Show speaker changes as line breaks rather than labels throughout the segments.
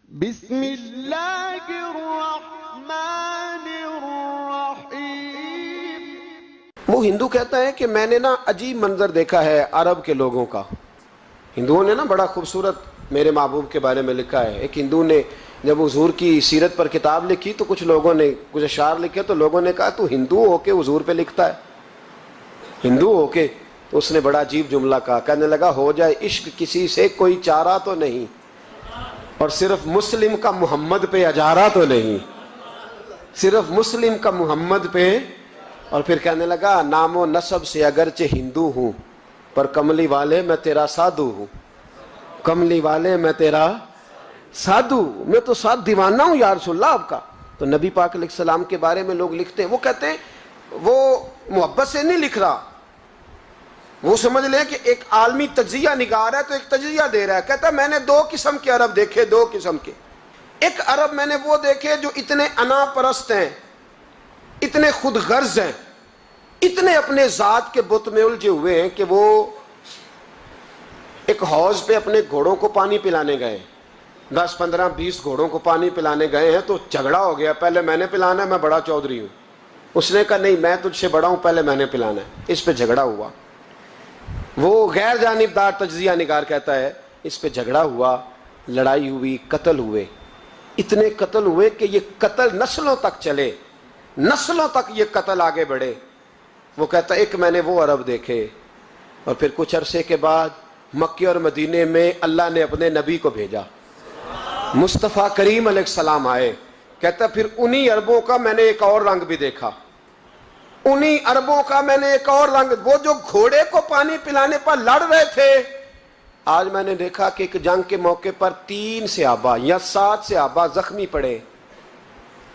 بسم اللہ الرحمن الرحیم۔
وہ ہندو کہتا ہے کہ میں نے نا عجیب منظر دیکھا ہے عرب کے لوگوں کا۔ ہندوؤں نے نا بڑا خوبصورت میرے محبوب کے بارے میں لکھا ہے۔ ایک ہندو نے جب حضور کی سیرت پر کتاب لکھی تو کچھ لوگوں نے کچھ اشعار لکھے تو لوگوں نے کہا تو ہندو ہو کے حضور پہ لکھتا ہے، ہندو ہو کے؟ تو اس نے بڑا عجیب جملہ کہا، کہنے لگا ہو جائے عشق کسی سے کوئی چارہ تو نہیں، اور صرف مسلم کا محمد پہ اجارہ تو نہیں، صرف مسلم کا محمد پہ۔ اور پھر کہنے لگا نام و نسب سے اگرچہ ہندو ہوں پر کملی والے میں تیرا سادھو ہوں، کملی والے میں تیرا سادھو، میں تو ساتھ دیوانہ ہوں یا رسول اللہ آپ کا۔ تو نبی پاک علیہ السلام کے بارے میں لوگ لکھتے ہیں، وہ کہتے ہیں وہ محبت سے نہیں لکھ رہا، وہ سمجھ لیں کہ ایک عالمی تجزیہ نگار ہے تو ایک تجزیہ دے رہا ہے۔ کہتا ہے میں نے دو قسم کے عرب دیکھے، دو قسم کے۔ ایک عرب میں نے وہ دیکھے جو اتنے انا پرست ہیں، اتنے خود غرض ہیں، اتنے اپنے ذات کے بت میں الجھے ہوئے ہیں کہ وہ ایک حوض پہ اپنے گھوڑوں کو پانی پلانے گئے، 10 15 20 گھوڑوں کو پانی پلانے گئے ہیں، تو جھگڑا ہو گیا، پہلے میں نے پلانا ہے، میں بڑا چودھری ہوں۔ اس نے کہا نہیں میں تجھ سے بڑا ہوں، پہلے میں نے پلانا ہے۔ اس پہ جھگڑا ہوا، وہ غیر جانبدار تجزیہ نگار کہتا ہے اس پہ جھگڑا ہوا، لڑائی ہوئی، قتل ہوئے، اتنے قتل ہوئے کہ یہ قتل نسلوں تک چلے، نسلوں تک یہ قتل آگے بڑھے۔ وہ کہتا ہے ایک میں نے وہ عرب دیکھے، اور پھر کچھ عرصے کے بعد مکے اور مدینے میں اللہ نے اپنے نبی کو بھیجا، مصطفیٰ کریم علیہ السلام آئے۔ کہتا پھر انہی عربوں کا میں نے ایک اور رنگ بھی دیکھا، انہی عربوں کا میں نے ایک اور رنگ، وہ جو گھوڑے کو پانی پلانے پر لڑ رہے تھے، آج میں نے دیکھا کہ ایک جنگ کے موقع پر 3 صحابہ یا 7 صحابہ زخمی پڑے،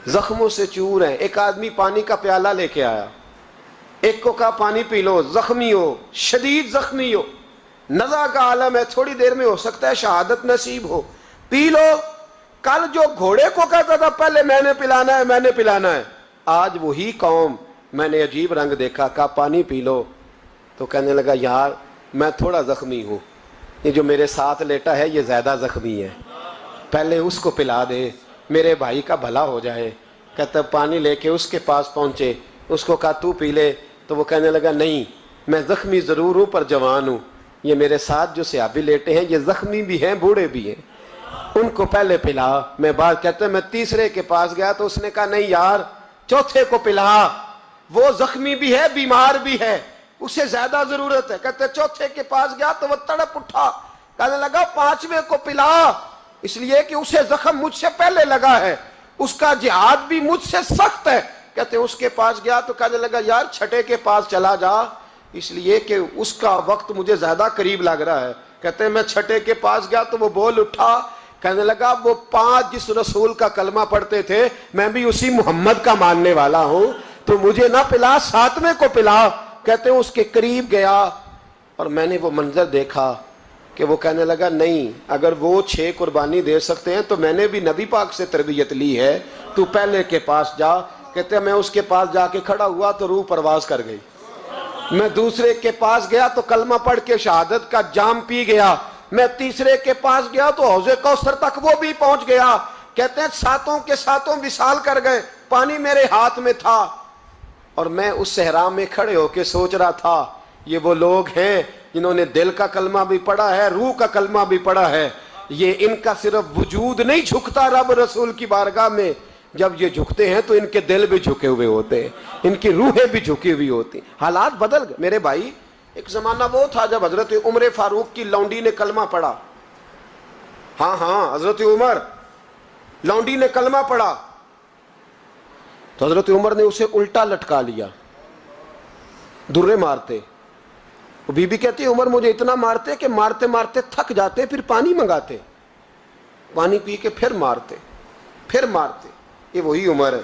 زخموں سے چور ہیں۔ ایک آدمی پانی کا پیالہ لے کے آیا، ایک کو کہا پانی پی لو، زخمی ہو، شدید زخمی ہو، نزع کا عالم ہے، تھوڑی دیر میں ہو سکتا ہے شہادت نصیب ہو، پی لو۔ کل جو گھوڑے کو کہتا تھا پہلے میں نے پلانا ہے، میں نے پلانا ہے، آج وہی قوم میں نے عجیب رنگ دیکھا، کہا پانی پی لو۔ تو کہنے لگا یار میں تھوڑا زخمی ہوں، یہ جو میرے ساتھ لیٹا ہے یہ زیادہ زخمی ہے، پہلے اس کو پلا دے، میرے بھائی کا بھلا ہو جائے۔ کہتا پانی لے کے اس کے پاس پہنچے، اس کو کہا تو پی لے، تو وہ کہنے لگا نہیں میں زخمی ضرور ہوں پر جوان ہوں، یہ میرے ساتھ جو صحابی لیٹے ہیں یہ زخمی بھی ہیں بوڑھے بھی ہیں، ان کو پہلے پلا۔ میں بات کہتا ہے میں تیسرے کے پاس گیا تو اس نے کہا نہیں یار چوتھے کو پلا، وہ زخمی بھی ہے بیمار بھی ہے، اسے زیادہ ضرورت ہے۔ کہتے چوتھے کے پاس گیا تو وہ تڑپ اٹھا، کہنے لگا 5ویں کو پلا، اس لیے کہ اسے زخم مجھ سے پہلے لگا ہے، اس کا جہاد بھی مجھ سے سخت ہے۔ کہتے اس کے پاس گیا تو کہنے لگا یار 6 کے پاس چلا جا، اس لیے کہ اس کا وقت مجھے زیادہ قریب لگ رہا ہے۔ کہتے میں 6 کے پاس گیا تو وہ بول اٹھا، کہنے لگا وہ 5 جس رسول کا کلمہ پڑھتے تھے میں بھی اسی محمد کا ماننے والا ہوں، تو مجھے نہ پلا 7ویں کو پلا۔ کہتے ہیں اس کے قریب گیا اور میں نے وہ منظر دیکھا کہ وہ کہنے لگا نہیں اگر وہ 6 قربانی دے سکتے ہیں تو میں نے بھی نبی پاک سے تربیت لی ہے، تو پہلے کے پاس جا۔ کہتے ہیں میں اس کے پاس جا کے کھڑا ہوا تو روح پرواز کر گئی، میں دوسرے کے پاس گیا تو کلمہ پڑھ کے شہادت کا جام پی گیا، میں تیسرے کے پاس گیا تو حوض کوثر تک وہ بھی پہنچ گیا۔ کہتے ہیں 7 کے 7 وصال کر گئے، پانی میرے ہاتھ میں تھا، اور میں اس صحرا میں کھڑے ہو کے سوچ رہا تھا یہ وہ لوگ ہیں جنہوں نے دل کا کلمہ بھی پڑھا ہے، روح کا کلمہ بھی پڑھا ہے، یہ ان کا صرف وجود نہیں جھکتا رب رسول کی بارگاہ میں، جب یہ جھکتے ہیں تو ان کے دل بھی جھکے ہوئے ہوتے ہیں، ان کی روحیں بھی جھکی ہوئی ہوتی ہیں۔ حالات بدل گئے میرے بھائی۔ ایک زمانہ وہ تھا جب حضرت عمر فاروق کی لونڈی نے کلمہ پڑھا، ہاں حضرت عمر لونڈی نے کلمہ پڑھا تو حضرت عمر نے اسے الٹا لٹکا لیا، درے مارتے۔ وہ بی بی کہتی عمر مجھے اتنا مارتے کہ مارتے مارتے تھک جاتے، پھر پانی منگاتے، پانی پی کے پھر مارتے پھر مارتے۔ یہ وہی عمر ہے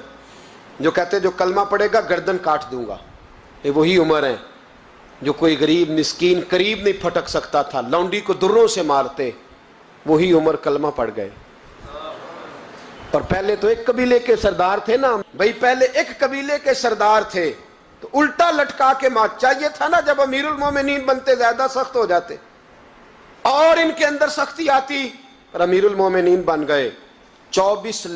جو کہتے جو کلمہ پڑھے گا گردن کاٹ دوں گا، یہ وہی عمر ہے جو کوئی غریب مسکین قریب نہیں پھٹک سکتا تھا، لونڈی کو دروں سے مارتے، وہی عمر کلمہ پڑھ گئے۔ اور پہلے تو ایک قبیلے کے سردار تھے نا بھائی، پہلے ایک قبیلے کے سردار تھے تو الٹا لٹکا کے مار، چاہیے تھا نا جب امیر المومنین بنتے زیادہ سخت ہو جاتے اور ان کے اندر سختی آتی، اور امیر المومنین بن گئے 24